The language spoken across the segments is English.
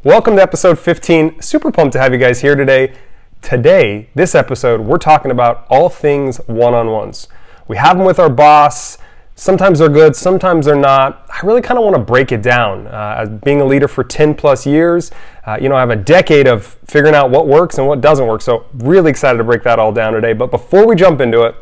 Welcome to episode 15. Super pumped to have you guys here today. This episode, we're talking about all things one-on-ones. We have them with our boss. Sometimes they're good, sometimes they're not. I really kind of want to break it down. As being a leader for 10 plus years, I have a decade of figuring out what works and what doesn't work. So really excited to break that all down today. But before we jump into it,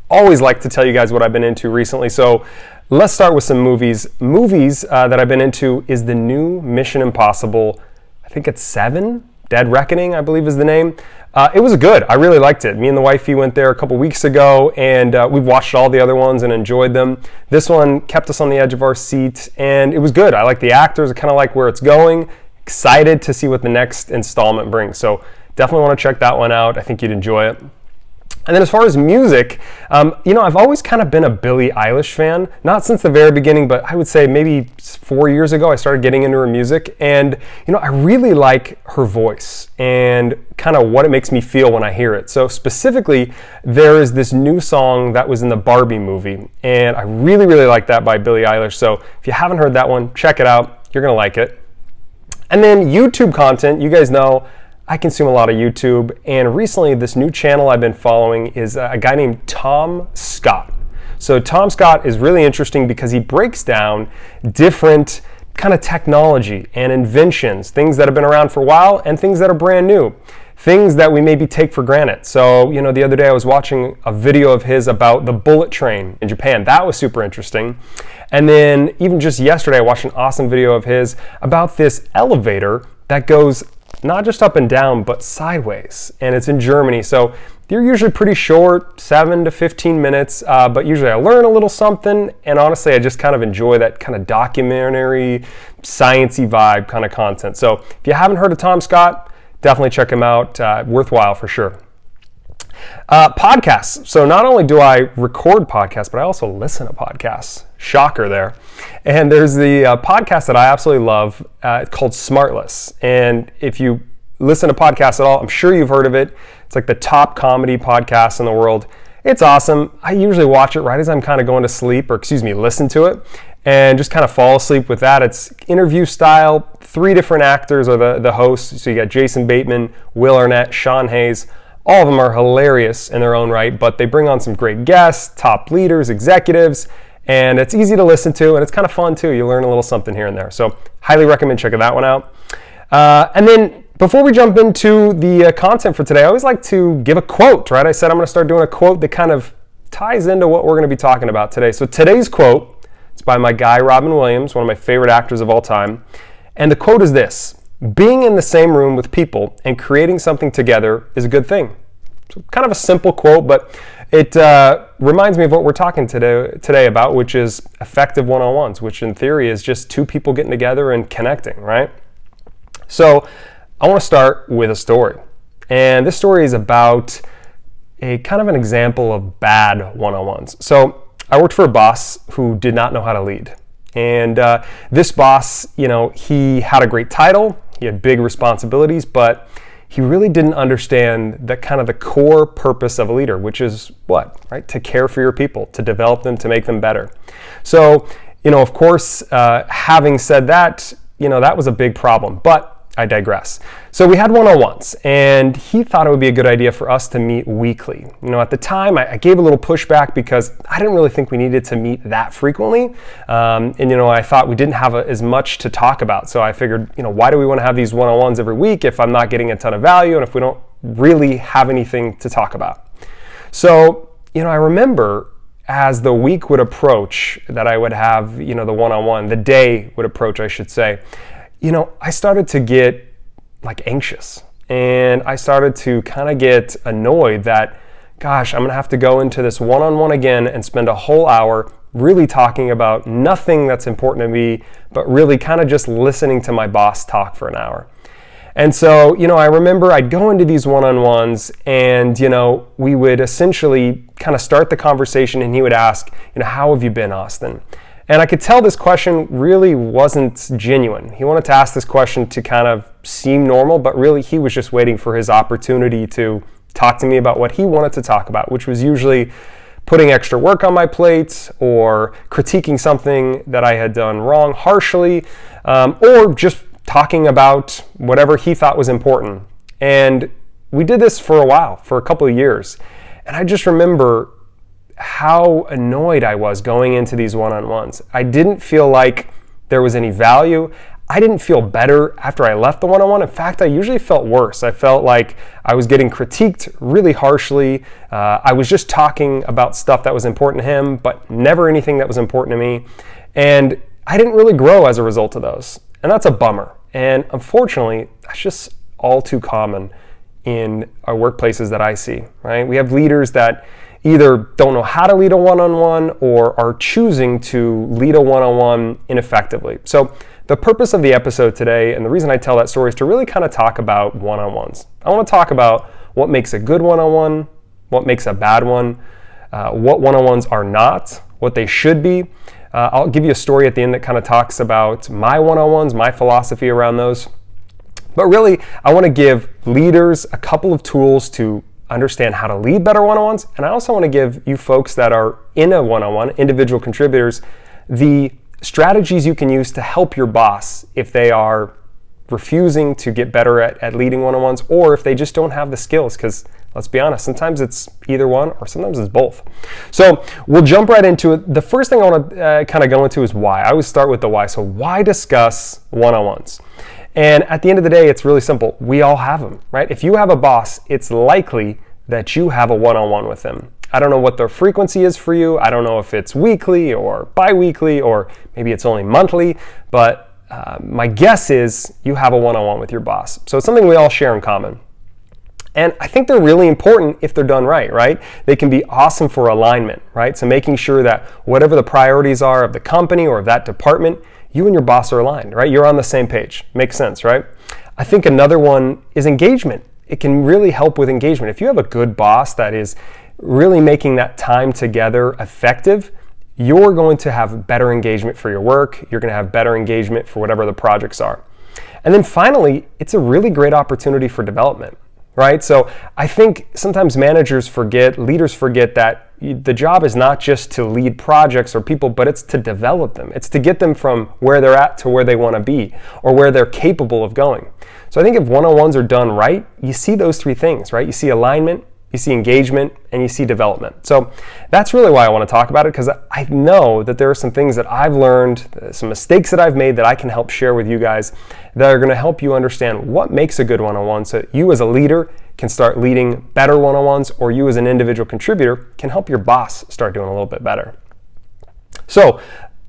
always like to tell you guys what I've been into recently. So let's start with some movies. Movies that I've been into is the new Mission Impossible, I think it's 7, Dead Reckoning, I believe is the name. It was good. I really liked it. Me and the wifey went there a couple weeks ago, and we've watched all the other ones and enjoyed them. This one kept us on the edge of our seat, and it was good. I like the actors. I kind of like where it's going. Excited to see what the next installment brings. So definitely want to check that one out. I think you'd enjoy it. And then as far as music, I've always kind of been a Billie Eilish fan. Not since the very beginning, but I would say maybe 4 years ago I started getting into her music. And, I really like her voice and kind of what it makes me feel when I hear it. So specifically, there is this new song that was in the Barbie movie. And I really, really like that by Billie Eilish. So if you haven't heard that one, check it out. You're going to like it. And then YouTube content, you guys know, I consume a lot of YouTube, and recently this new channel I've been following is a guy named Tom Scott. So Tom Scott is really interesting because he breaks down different kind of technology and inventions, things that have been around for a while and things that are brand new, things that we maybe take for granted. So, the other day I was watching a video of his about the bullet train in Japan. That was super interesting. And then even just yesterday I watched an awesome video of his about this elevator that goes not just up and down, but sideways, and it's in Germany. So they're usually pretty short, 7 to 15 minutes, but usually I learn a little something, and honestly, I just kind of enjoy that kind of documentary, sciencey vibe kind of content. So if you haven't heard of Tom Scott, definitely check him out. Worthwhile for sure. Podcasts. So not only do I record podcasts, but I also listen to podcasts. Shocker there. And there's the podcast that I absolutely love called Smartless. And if you listen to podcasts at all, I'm sure you've heard of it. It's like the top comedy podcast in the world. It's awesome. I usually watch it right as I'm kind of going to sleep, listen to it, and just kind of fall asleep with that. It's interview style. 3 different actors are the hosts. So you got Jason Bateman, Will Arnett, Sean Hayes. All of them are hilarious in their own right, but they bring on some great guests, top leaders, executives, and it's easy to listen to, and it's kind of fun too. You learn a little something here and there. So highly recommend checking that one out. And then before we jump into the content for today, I always like to give a quote, right? I said I'm going to start doing a quote that kind of ties into what we're going to be talking about today. So today's quote, it's by my guy, Robin Williams, one of my favorite actors of all time. And the quote is this: being in the same room with people and creating something together is a good thing. So kind of a simple quote, but it reminds me of what we're talking today about, which is effective one-on-ones, which in theory is just 2 people getting together and connecting, right? So I want to start with a story. And this story is about a kind of an example of bad one-on-ones. So I worked for a boss who did not know how to lead. And this boss, he had a great title, he had big responsibilities, but he really didn't understand that kind of the core purpose of a leader, which is what, right? To care for your people, to develop them, to make them better. So, of course, having said that, that was a big problem, but I digress. So we had one-on-ones, and he thought it would be a good idea for us to meet weekly. At the time, I gave a little pushback because I didn't really think we needed to meet that frequently. I thought we didn't have as much to talk about. So I figured, why do we want to have these one-on-ones every week if I'm not getting a ton of value and if we don't really have anything to talk about? So, I remember as the week would approach that I would have, the one-on-one, the day would approach, I should say, I started to get anxious, and I started to kind of get annoyed that, gosh, I'm going to have to go into this one-on-one again and spend a whole hour really talking about nothing that's important to me, but really kind of just listening to my boss talk for an hour. And so, I remember I'd go into these one-on-ones and, we would essentially kind of start the conversation, and he would ask, how have you been, Austin? And I could tell this question really wasn't genuine. He wanted to ask this question to kind of seem normal, but really he was just waiting for his opportunity to talk to me about what he wanted to talk about, which was usually putting extra work on my plate or critiquing something that I had done wrong harshly, or just talking about whatever he thought was important. And we did this for a while, for a couple of years. And I just remember how annoyed I was going into these one-on-ones. I didn't feel like there was any value. I didn't feel better after I left the one-on-one. In fact, I usually felt worse. I felt like I was getting critiqued really harshly. I was just talking about stuff that was important to him, but never anything that was important to me. And I didn't really grow as a result of those. And that's a bummer. And unfortunately, that's just all too common in our workplaces that I see, right? We have leaders that either don't know how to lead a one-on-one or are choosing to lead a one-on-one ineffectively. So the purpose of the episode today, and the reason I tell that story, is to really kind of talk about one-on-ones. I want to talk about what makes a good one-on-one, what makes a bad one, what one-on-ones are not, what they should be. I'll give you a story at the end that kind of talks about my one-on-ones, my philosophy around those. But really, I want to give leaders a couple of tools to understand how to lead better one-on-ones. And I also want to give you folks that are in a one-on-one, individual contributors, the strategies you can use to help your boss if they are refusing to get better at leading one-on-ones, or if they just don't have the skills, because let's be honest, sometimes it's either one or sometimes it's both. So we'll jump right into it. The first thing I want to kind of go into is why. I always start with the why. So why discuss one-on-ones? And at the end of the day, it's really simple. We all have them, right? If you have a boss, it's likely that you have a one-on-one with them. I don't know what the frequency is for you. I don't know if it's weekly or bi-weekly, or maybe it's only monthly, but my guess is you have a one-on-one with your boss. So it's something we all share in common. And I think they're really important if they're done right? They can be awesome for alignment, right? So making sure that whatever the priorities are of the company or of that department, you and your boss are aligned, right? You're on the same page. Makes sense, right? I think another one is engagement. It can really help with engagement. If you have a good boss that is really making that time together effective, you're going to have better engagement for your work. You're going to have better engagement for whatever the projects are. And then finally, it's a really great opportunity for development, right? So I think sometimes managers forget, leaders forget that the job is not just to lead projects or people, but it's to develop them. It's to get them from where they're at to where they want to be, or where they're capable of going. So I think if one-on-ones are done right, you see those three things, right? You see alignment, you see engagement, and you see development. So that's really why I want to talk about it, because I know that there are some things that I've learned, some mistakes that I've made that I can help share with you guys that are going to help you understand what makes a good one-on-one, so that you as a leader can start leading better one-on-ones, or you as an individual contributor can help your boss start doing a little bit better. So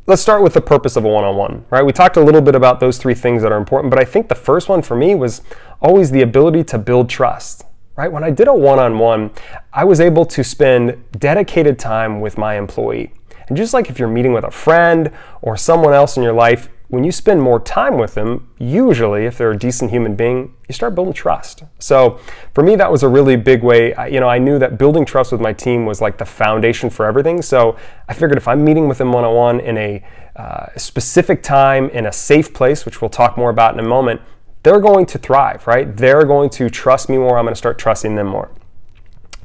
let's start with the purpose of a one-on-one, right? We talked a little bit about those three things that are important, but I think the first one for me was always the ability to build trust, right? When I did a one-on-one, I was able to spend dedicated time with my employee. And just like if you're meeting with a friend or someone else in your life, when you spend more time with them, usually, if they're a decent human being, you start building trust. So for me, that was a really big way. I knew that building trust with my team was like the foundation for everything. So I figured if I'm meeting with them one-on-one in a specific time, in a safe place, which we'll talk more about in a moment, they're going to thrive, right? They're going to trust me more. I'm going to start trusting them more.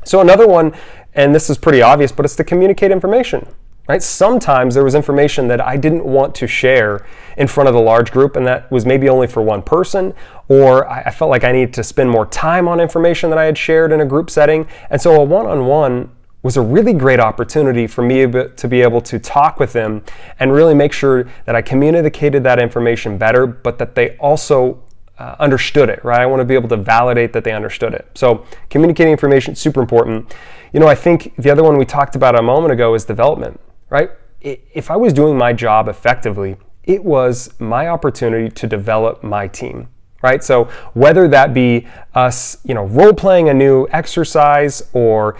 So another one, and this is pretty obvious, but it's to communicate information. Right? Sometimes there was information that I didn't want to share in front of the large group, and that was maybe only for one person, or I felt like I needed to spend more time on information that I had shared in a group setting. And so a one-on-one was a really great opportunity for me to be able to talk with them and really make sure that I communicated that information better, but that they also understood it, right? I want to be able to validate that they understood it. So communicating information, super important. I think the other one we talked about a moment ago is development. Right? If I was doing my job effectively, it was my opportunity to develop my team, right? So whether that be us, role-playing a new exercise, or,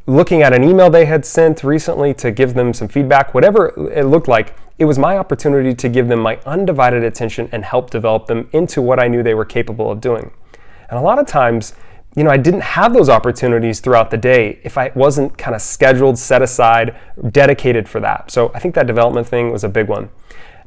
looking at an email they had sent recently to give them some feedback, whatever it looked like, it was my opportunity to give them my undivided attention and help develop them into what I knew they were capable of doing. And a lot of times, I didn't have those opportunities throughout the day if I wasn't kind of scheduled, set aside, dedicated for that. So I think that development thing was a big one.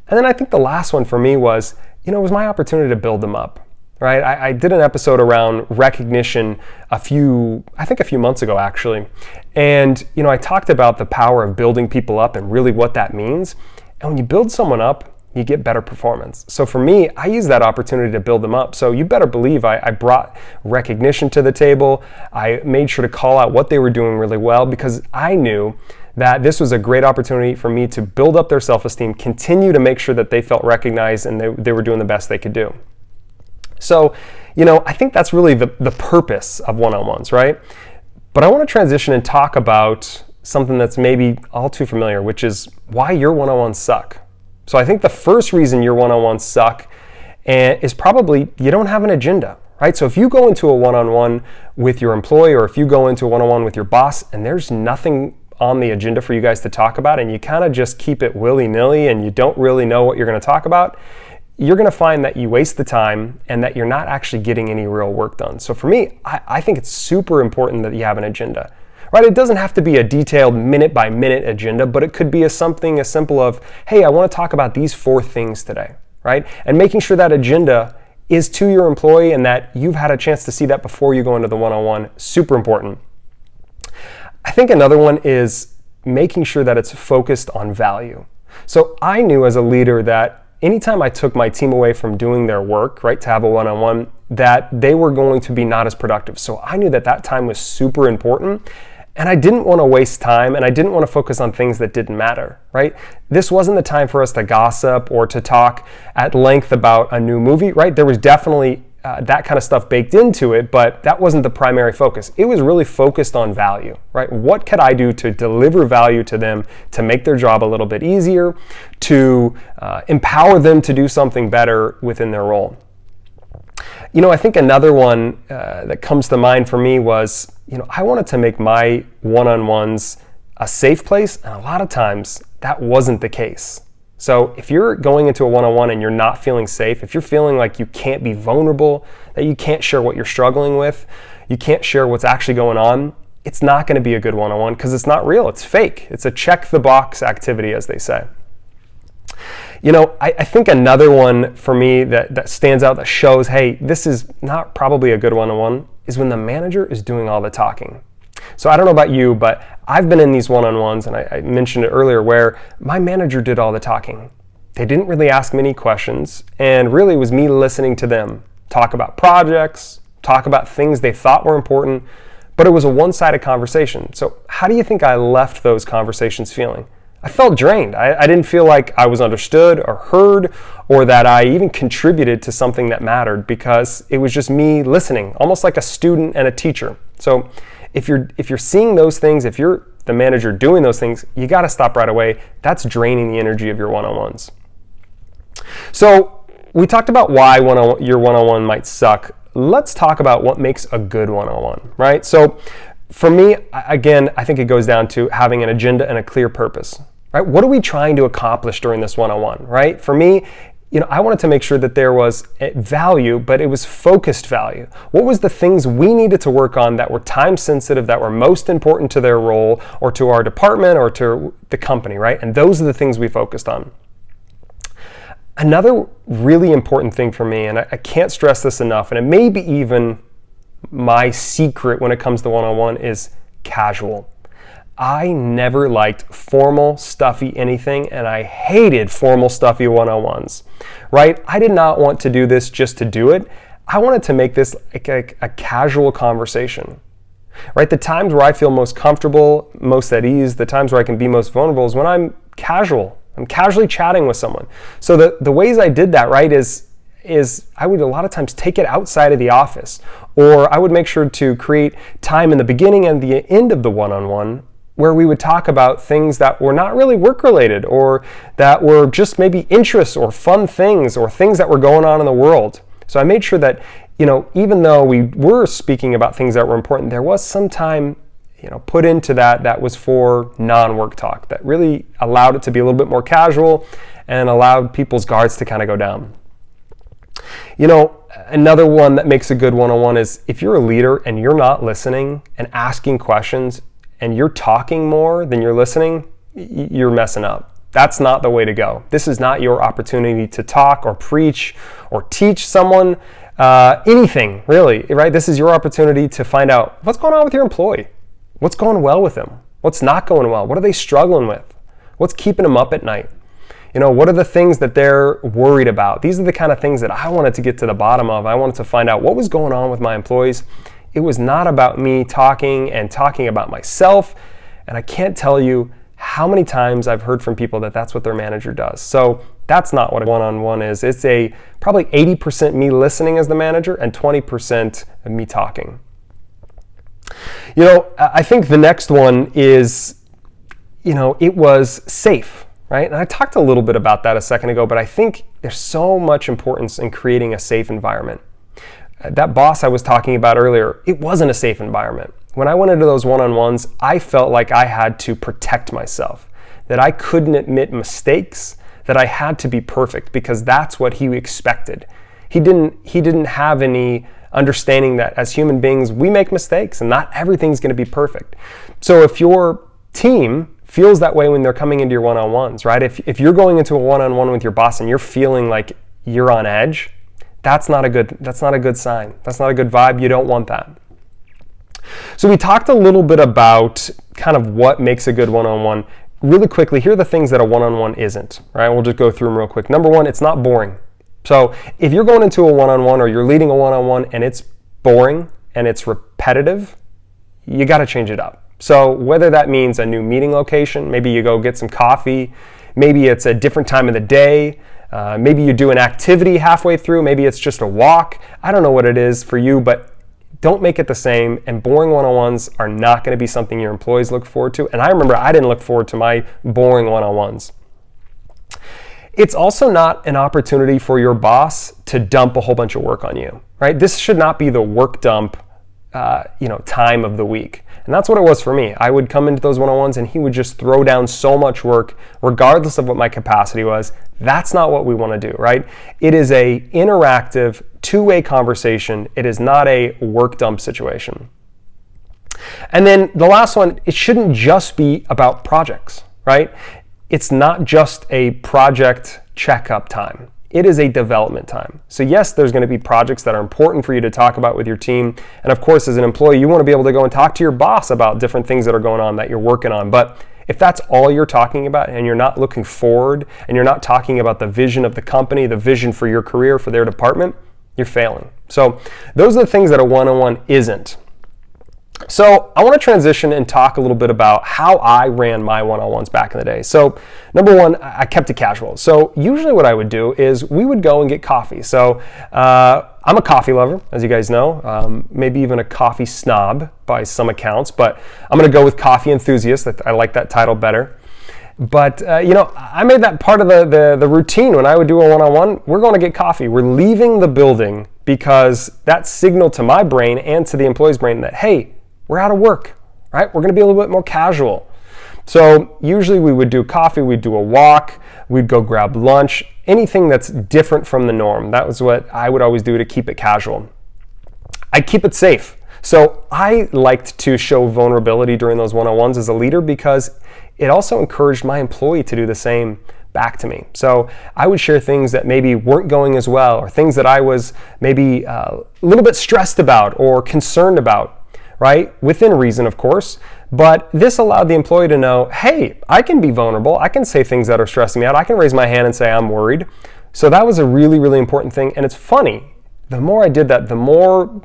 And then I think the last one for me was, it was my opportunity to build them up, right? I did an episode around recognition a few months ago, actually. And, I talked about the power of building people up and really what that means. And when you build someone up, you get better performance. So for me, I use that opportunity to build them up. So you better believe I brought recognition to the table. I made sure to call out what they were doing really well, because I knew that this was a great opportunity for me to build up their self-esteem, continue to make sure that they felt recognized and they were doing the best they could do. So, I think that's really the purpose of one-on-ones, right? But I want to transition and talk about something that's maybe all too familiar, which is why your one-on-ones suck. So I think the first reason your one-on-ones suck is probably you don't have an agenda, right? So if you go into a one-on-one with your employee, or if you go into a one-on-one with your boss and there's nothing on the agenda for you guys to talk about, and you kind of just keep it willy-nilly and you don't really know what you're going to talk about, you're going to find that you waste the time and that you're not actually getting any real work done. So for me, I think it's super important that you have an agenda, right? It doesn't have to be a detailed minute-by-minute agenda, but it could be something as simple of, hey, I want to talk about these 4 things today, right? And making sure that agenda is to your employee and that you've had a chance to see that before you go into the one-on-one, super important. I think another one is making sure that it's focused on value. So I knew as a leader that anytime I took my team away from doing their work, right, to have a one-on-one, that they were going to be not as productive. So I knew that that time was super important, and I didn't want to waste time, and I didn't want to focus on things that didn't matter, right? This wasn't the time for us to gossip or to talk at length about a new movie, right? There was definitely that kind of stuff baked into it, but that wasn't the primary focus. It was really focused on value, right? What could I do to deliver value to them, to make their job a little bit easier, to empower them to do something better within their role? I think another one that comes to mind for me was, I wanted to make my one-on-ones a safe place, and a lot of times that wasn't the case. So if you're going into a one-on-one and you're not feeling safe, if you're feeling like you can't be vulnerable, that you can't share what you're struggling with, you can't share what's actually going on, it's not going to be a good one-on-one because it's not real, it's fake. It's a check-the-box activity, as they say. I think another one for me that stands out, that shows, hey, this is not probably a good one-on-one, is when the manager is doing all the talking. So I don't know about you, but I've been in these one-on-ones, and I mentioned it earlier, where my manager did all the talking. They didn't really ask me any questions, and really it was me listening to them talk about projects, talk about things they thought were important, but it was a one-sided conversation. So how do you think I left those conversations feeling? I felt drained. I didn't feel like I was understood or heard, or that I even contributed to something that mattered, because it was just me listening, almost like a student and a teacher. So if you're seeing those things, if you're the manager doing those things, you got to stop right away. That's draining the energy of your one-on-ones. So we talked about why your one-on-one might suck. Let's talk about what makes a good one-on-one, right? So for me, again, I think it goes down to having an agenda and a clear purpose, right? What are we trying to accomplish during this one-on-one, right? For me, I wanted to make sure that there was value, but it was focused value. What was the things we needed to work on that were time sensitive, that were most important to their role or to our department or to the company, right? And those are the things we focused on. Another really important thing for me, and I can't stress this enough, and it may be even my secret when it comes to one-on-one, is casual. I never liked formal, stuffy anything, and I hated formal, stuffy one-on-ones, right? I did not want to do this just to do it. I wanted to make this like a casual conversation, right? The times where I feel most comfortable, most at ease, the times where I can be most vulnerable is when I'm casual. I'm casually chatting with someone. So the ways I did that, right, is I would a lot of times take it outside of the office, or I would make sure to create time in the beginning and the end of the one-on-one where we would talk about things that were not really work-related, or that were just maybe interests or fun things or things that were going on in the world. So I made sure that, even though we were speaking about things that were important, there was some time, put into that was for non-work talk, that really allowed it to be a little bit more casual and allowed people's guards to kind of go down. Another one that makes a good one-on-one is if you're a leader and you're not listening and asking questions, and you're talking more than you're listening, you're messing up. That's not the way to go. This is not your opportunity to talk or preach or teach someone anything, really, right? This is your opportunity to find out what's going on with your employee. What's going well with them? What's not going well? What are they struggling with? What's keeping them up at night? What are the things that they're worried about? These are the kind of things that I wanted to get to the bottom of. I wanted to find out what was going on with my employees. It was not about me talking about myself. And I can't tell you how many times I've heard from people that that's what their manager does. So that's not what a one-on-one is. It's probably 80% me listening as the manager and 20% me talking. I think the next one is, it was safe, right? And I talked a little bit about that a second ago, but I think there's so much importance in creating a safe environment. That boss I was talking about earlier, it wasn't a safe environment. When I went into those one-on-ones, I felt like I had to protect myself, that I couldn't admit mistakes, that I had to be perfect because that's what he expected. He didn't have any understanding that as human beings, we make mistakes and not everything's going to be perfect. So if your team feels that way when they're coming into your one-on-ones, right? If you're going into a one-on-one with your boss and you're feeling like you're on edge, that's not a good sign. That's not a good vibe. You don't want that. So we talked a little bit about kind of what makes a good one-on-one. Really quickly, here are the things that a one-on-one isn't, right? We'll just go through them real quick. Number one, it's not boring. So if you're going into a one-on-one or you're leading a one-on-one and it's boring and it's repetitive, you got to change it up. So whether that means a new meeting location, maybe you go get some coffee, maybe it's a different time of the day, maybe you do an activity halfway through, maybe it's just a walk. I don't know what it is for you, but don't make it the same, and boring one-on-ones are not going to be something your employees look forward to. And I remember I didn't look forward to my boring one-on-ones. It's also not an opportunity for your boss to dump a whole bunch of work on you, right? This should not be the work dump, time of the week. And that's what it was for me. I would come into those one-on-ones and he would just throw down so much work, regardless of what my capacity was. That's not what we want to do, right? It is a interactive, two-way conversation. It is not a work dump situation. And then the last one, it shouldn't just be about projects, right? It's not just a project checkup time. It is a development time. So yes, there's going to be projects that are important for you to talk about with your team. And of course, as an employee, you want to be able to go and talk to your boss about different things that are going on that you're working on. But if that's all you're talking about and you're not looking forward and you're not talking about the vision of the company, the vision for your career, for their department, you're failing. So those are the things that a one-on-one isn't. So I want to transition and talk a little bit about how I ran my one-on-ones back in the day. So number one, I kept it casual. So usually what I would do is we would go and get coffee. So I'm a coffee lover, as you guys know, maybe even a coffee snob by some accounts, but I'm going to go with coffee enthusiast. I like that title better. But, I made that part of the routine when I would do a one-on-one. We're going to get coffee. We're leaving the building because that signaled to my brain and to the employee's brain that, hey, we're out of work, right? We're going to be a little bit more casual. So usually we would do coffee, we'd do a walk, we'd go grab lunch, anything that's different from the norm. That was what I would always do to keep it casual. I keep it safe. So I liked to show vulnerability during those one-on-ones as a leader because it also encouraged my employee to do the same back to me. So I would share things that maybe weren't going as well or things that I was maybe a little bit stressed about or concerned about. Right? Within reason, of course, but this allowed the employee to know, hey, I can be vulnerable. I can say things that are stressing me out. I can raise my hand and say I'm worried. So that was a really, really important thing. And it's funny, the more I did that, the more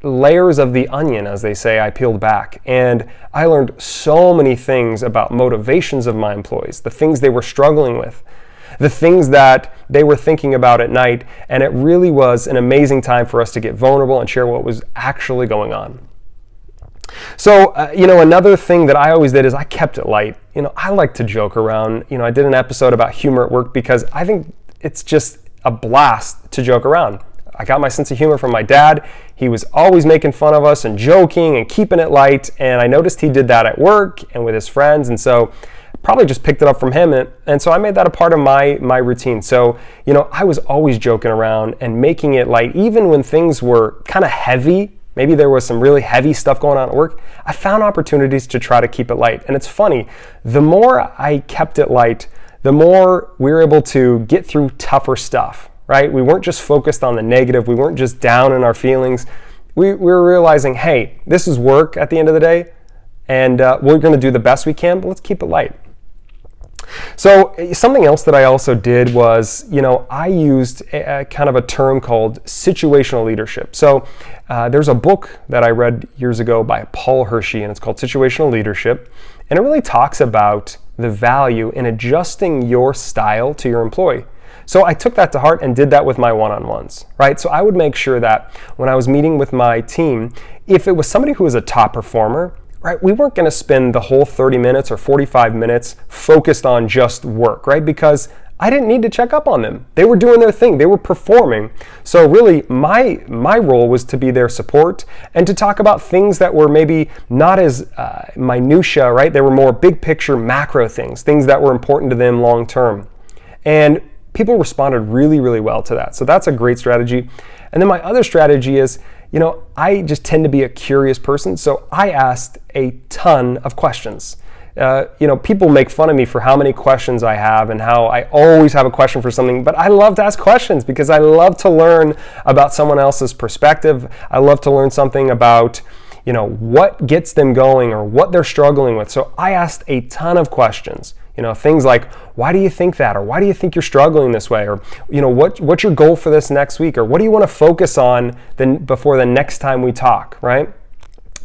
layers of the onion, as they say, I peeled back. And I learned so many things about motivations of my employees, the things they were struggling with, the things that they were thinking about at night. And it really was an amazing time for us to get vulnerable and share what was actually going on. So, another thing that I always did is I kept it light. I like to joke around. I did an episode about humor at work because I think it's just a blast to joke around. I got my sense of humor from my dad. He was always making fun of us and joking and keeping it light. And I noticed he did that at work and with his friends. And so probably just picked it up from him. And so I made that a part of my routine. So, I was always joking around and making it light, even when things were kind of heavy. Maybe there was some really heavy stuff going on at work. I found opportunities to try to keep it light. And it's funny, the more I kept it light, the more we were able to get through tougher stuff, right? We weren't just focused on the negative. We weren't just down in our feelings. We were realizing, hey, this is work at the end of the day, and we're going to do the best we can, but let's keep it light. So something else that I also did was, I used a kind of a term called situational leadership. So there's a book that I read years ago by Paul Hershey, and it's called Situational Leadership. And it really talks about the value in adjusting your style to your employee. So I took that to heart and did that with my one-on-ones, right? So I would make sure that when I was meeting with my team, if it was somebody who was a top performer, right, we weren't going to spend the whole 30 minutes or 45 minutes focused on just work, right? Because I didn't need to check up on them. They were doing their thing. They were performing. So really, my role was to be their support and to talk about things that were maybe not as minutia, right? They were more big picture, macro things that were important to them long term. And people responded really, really well to that. So that's a great strategy. And then my other strategy is, I just tend to be a curious person. So I asked a ton of questions. People make fun of me for how many questions I have and how I always have a question for something, but I love to ask questions because I love to learn about someone else's perspective. I love to learn something about, what gets them going or what they're struggling with. So I asked a ton of questions. Things like, why do you think that? Or why do you think you're struggling this way? Or, what's your goal for this next week? Or what do you want to focus on before the next time we talk, right?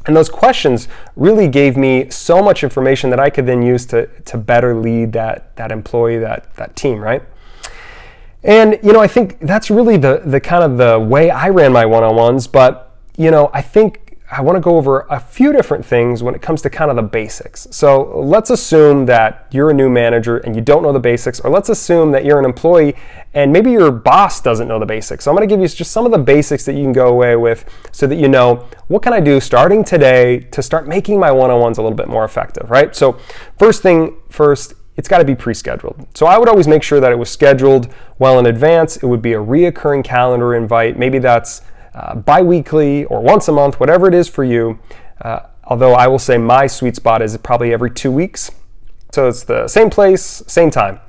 And those questions really gave me so much information that I could then use to better lead that employee, that team, right? And, I think that's really the kind of the way I ran my one-on-ones, but, I think I want to go over a few different things when it comes to kind of the basics. So let's assume that you're a new manager and you don't know the basics, or let's assume that you're an employee and maybe your boss doesn't know the basics. So I'm going to give you just some of the basics that you can go away with so that you know what can I do starting today to start making my one-on-ones a little bit more effective, right? So first thing first, it's got to be pre-scheduled. So I would always make sure that it was scheduled well in advance. It would be a reoccurring calendar invite. Maybe that's bi-weekly or once a month, whatever it is for you. Although I will say my sweet spot is probably every 2 weeks. So it's the same place, same time.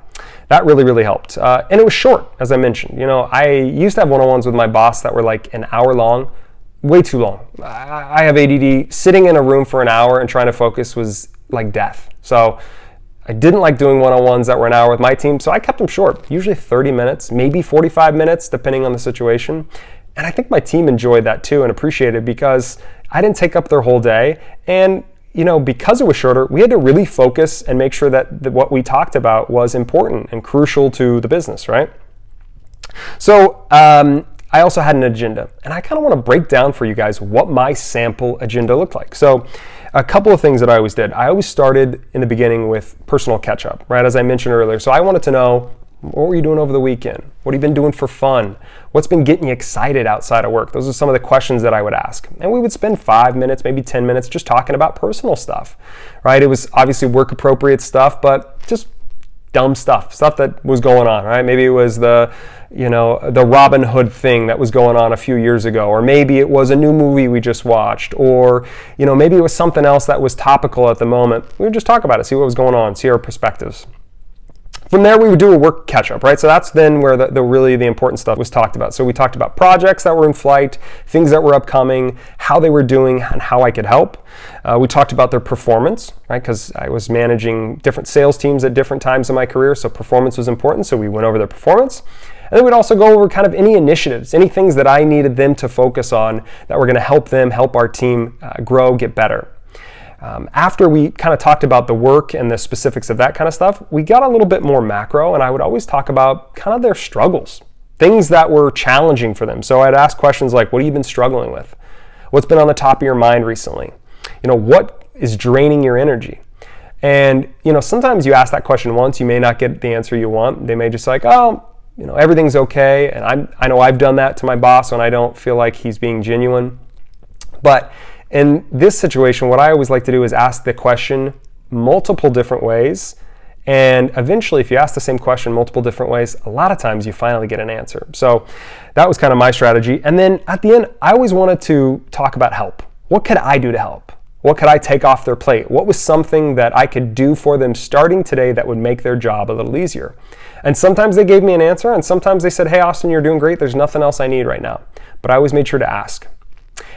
That really, really helped. And it was short, as I mentioned. I used to have one-on-ones with my boss that were like an hour long, way too long. I have ADD. Sitting in a room for an hour and trying to focus was like death. So I didn't like doing one-on-ones that were an hour with my team, so I kept them short, usually 30 minutes, maybe 45 minutes, depending on the situation. And I think my team enjoyed that too and appreciated it because I didn't take up their whole day. And, because it was shorter, we had to really focus and make sure that what we talked about was important and crucial to the business, right? So I also had an agenda. And I kind of want to break down for you guys what my sample agenda looked like. So a couple of things that I always did. I always started in the beginning with personal catch-up, right? As I mentioned earlier. So I wanted to know, what were you doing over the weekend? What have you been doing for fun? What's been getting you excited outside of work? Those are some of the questions that I would ask. And we would spend 5 minutes, maybe 10 minutes just talking about personal stuff, right? It was obviously work appropriate stuff, but just dumb stuff that was going on, right? Maybe it was the Robin Hood thing that was going on a few years ago, or maybe it was a new movie we just watched, or, maybe it was something else that was topical at the moment. We would just talk about it, see what was going on, see our perspectives. From there, we would do a work catch-up, right? So that's then where the really important stuff was talked about. So we talked about projects that were in flight, things that were upcoming, how they were doing, and how I could help. We talked about their performance, right? Because I was managing different sales teams at different times in my career, so performance was important, so we went over their performance. And then we'd also go over kind of any initiatives, any things that I needed them to focus on that were going to help them, help our team grow, get better. After we kind of talked about the work and the specifics of that kind of stuff, we got a little bit more macro, and I would always talk about kind of their struggles, things that were challenging for them. So I'd ask questions like, what have you been struggling with? What's been on the top of your mind recently? What is draining your energy? And, sometimes you ask that question once, you may not get the answer you want. They may just like, everything's okay. And I know I've done that to my boss when I don't feel like he's being genuine. But in this situation, what I always like to do is ask the question multiple different ways. And eventually, if you ask the same question multiple different ways, a lot of times you finally get an answer. So that was kind of my strategy. And then at the end, I always wanted to talk about help. What could I do to help? What could I take off their plate? What was something that I could do for them starting today that would make their job a little easier? And sometimes they gave me an answer, and sometimes they said, hey, Austin, you're doing great. There's nothing else I need right now. But I always made sure to ask.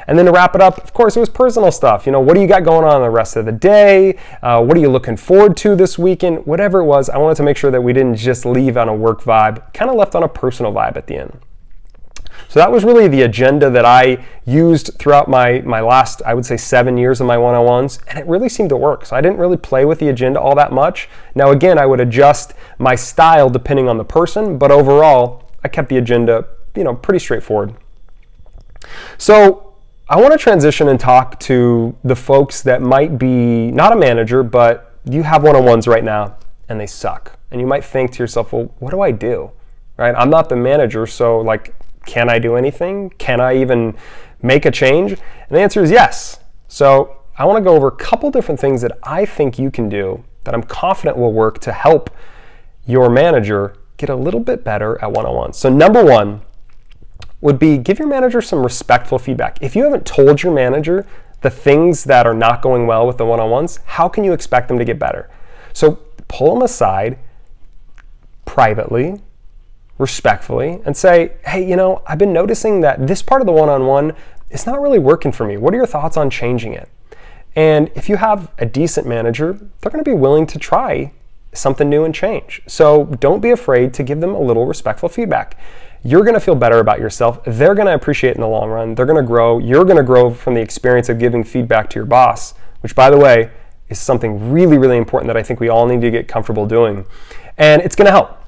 And then to wrap it up, of course, it was personal stuff. What do you got going on the rest of the day? What are you looking forward to this weekend? Whatever it was, I wanted to make sure that we didn't just leave on a work vibe, kind of left on a personal vibe at the end. So that was really the agenda that I used throughout my last, I would say, 7 years of my one-on-ones, and it really seemed to work. So I didn't really play with the agenda all that much. Now, again, I would adjust my style depending on the person, but overall, I kept the agenda, pretty straightforward. So I want to transition and talk to the folks that might be not a manager, but you have one-on-ones right now, and they suck. And you might think to yourself, well, what do I do? Right? I'm not the manager, so can I do anything? Can I even make a change? And the answer is yes. So I want to go over a couple different things that I think you can do that I'm confident will work to help your manager get a little bit better at one-on-ones. So number one would be give your manager some respectful feedback. If you haven't told your manager the things that are not going well with the one-on-ones, how can you expect them to get better? So pull them aside privately, respectfully, and say, hey, I've been noticing that this part of the one-on-one is not really working for me. What are your thoughts on changing it? And if you have a decent manager, they're going to be willing to try something new and change. So don't be afraid to give them a little respectful feedback. You're going to feel better about yourself. They're going to appreciate it in the long run. They're going to grow. You're going to grow from the experience of giving feedback to your boss, which, by the way, is something really, really important that I think we all need to get comfortable doing. And it's going to help.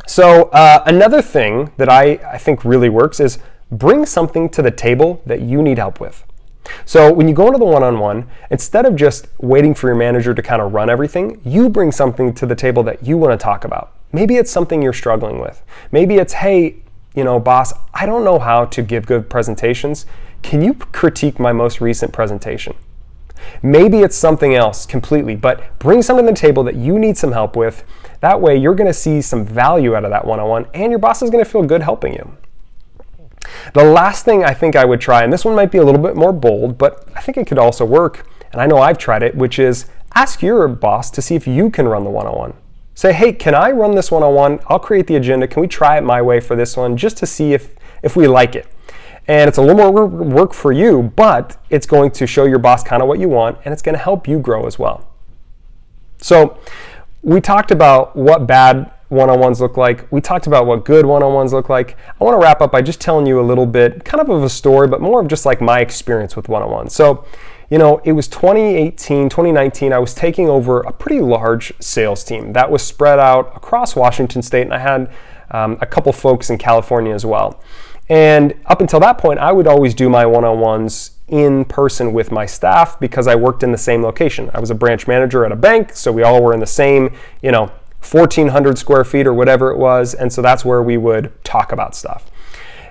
So another thing that I think really works is bring something to the table that you need help with. So when you go into the one-on-one, instead of just waiting for your manager to kind of run everything, you bring something to the table that you want to talk about. Maybe it's something you're struggling with. Maybe it's, hey, boss, I don't know how to give good presentations. Can you critique my most recent presentation? Maybe it's something else completely, but bring something to the table that you need some help with. That way you're going to see some value out of that one-on-one, and your boss is going to feel good helping you. The last thing I think I would try, and this one might be a little bit more bold, but I think it could also work, and I know I've tried it, which is ask your boss to see if you can run the one-on-one. Say, hey, can I run this one-on-one? I'll create the agenda. Can we try it my way for this one just to see if we like it? And it's a little more work for you, but it's going to show your boss kind of what you want, and it's going to help you grow as well. So we talked about what bad one-on-ones look like. We talked about what good one-on-ones look like. I want to wrap up by just telling you a little bit, kind of a story, but more of just my experience with one-on-ones. So, it was 2018, 2019, I was taking over a pretty large sales team that was spread out across Washington State, and I had a couple folks in California as well. And up until that point, I would always do my one-on-ones in person with my staff because I worked in the same location. I was a branch manager at a bank, so we all were in the same, 1,400 square feet or whatever it was, and so that's where we would talk about stuff.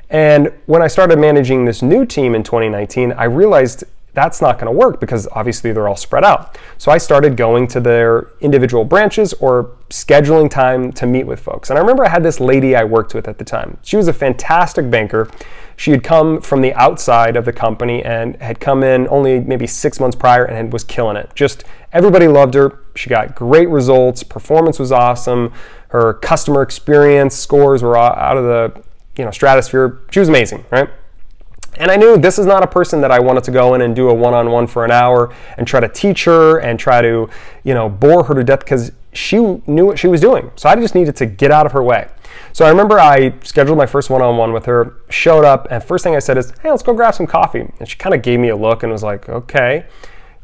And when I started managing this new team in 2019, I realized that's not going to work because obviously they're all spread out. So I started going to their individual branches or scheduling time to meet with folks. And I remember I had this lady I worked with at the time. She was a fantastic banker. She had come from the outside of the company and had come in only maybe 6 months prior and was killing it. Just everybody loved her. She got great results. Performance was awesome. Her customer experience scores were out of the stratosphere. She was amazing, right? And I knew this is not a person that I wanted to go in and do a one-on-one for an hour and try to teach her and try to, bore her to death because she knew what she was doing. So I just needed to get out of her way. So I remember I scheduled my first one-on-one with her, showed up, and first thing I said is, hey, let's go grab some coffee. And she kind of gave me a look and was like, okay.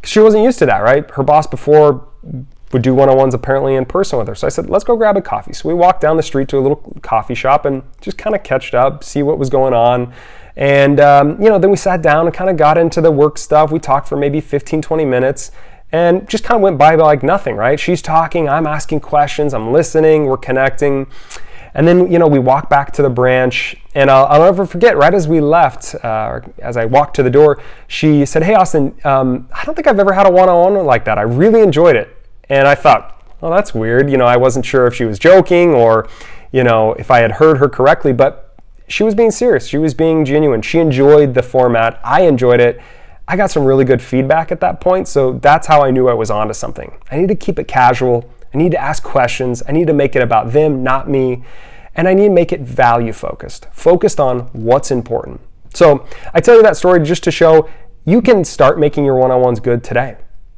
She wasn't used to that, right? Her boss before would do one-on-ones apparently in person with her. So I said, let's go grab a coffee. So we walked down the street to a little coffee shop and just kind of catched up, see what was going on. And, then we sat down and kind of got into the work stuff. We talked for maybe 15, 20 minutes and just kind of went by like nothing, right? She's talking, I'm asking questions, I'm listening, we're connecting. And then, we walked back to the branch, and I'll never forget, right as we left, as I walked to the door, she said, hey, Austin, I don't think I've ever had a one-on-one like that. I really enjoyed it. And I thought, well, that's weird. I wasn't sure if she was joking or, if I had heard her correctly, but she was being serious. She was being genuine. She enjoyed the format. I enjoyed it. I got some really good feedback at that point, so that's how I knew I was onto something. I need to keep it casual. I need to ask questions. I need to make it about them, not me. And I need to make it value focused on what's important. So I tell you that story just to show you can start making your one-on-ones good today.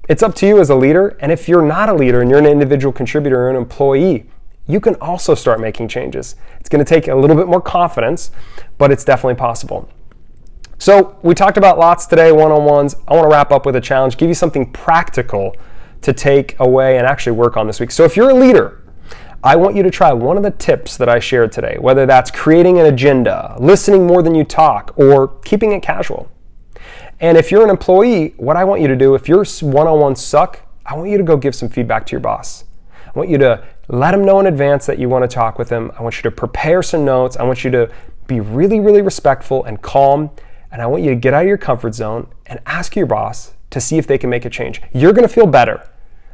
It's up to you as a leader, and if you're not a leader and you're an individual contributor or an employee, you can also start making changes. It's going to take a little bit more confidence, but it's definitely possible. So we talked about lots today, one-on-ones. I want to wrap up with a challenge, give you something practical to take away and actually work on this week. So if you're a leader, I want you to try one of the tips that I shared today, whether that's creating an agenda, listening more than you talk, or keeping it casual. And if you're an employee, what I want you to do, if your one-on-ones suck, I want you to go give some feedback to your boss. I want you to let him know in advance that you want to talk with him. I want you to prepare some notes. I want you to be really, really respectful and calm. And I want you to get out of your comfort zone and ask your boss to see if they can make a change. You're going to feel better.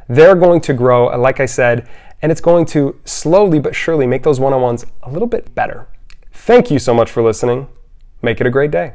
They're going to grow, like I said, and it's going to slowly but surely make those one-on-ones a little bit better. Thank you so much for listening. Make it a great day.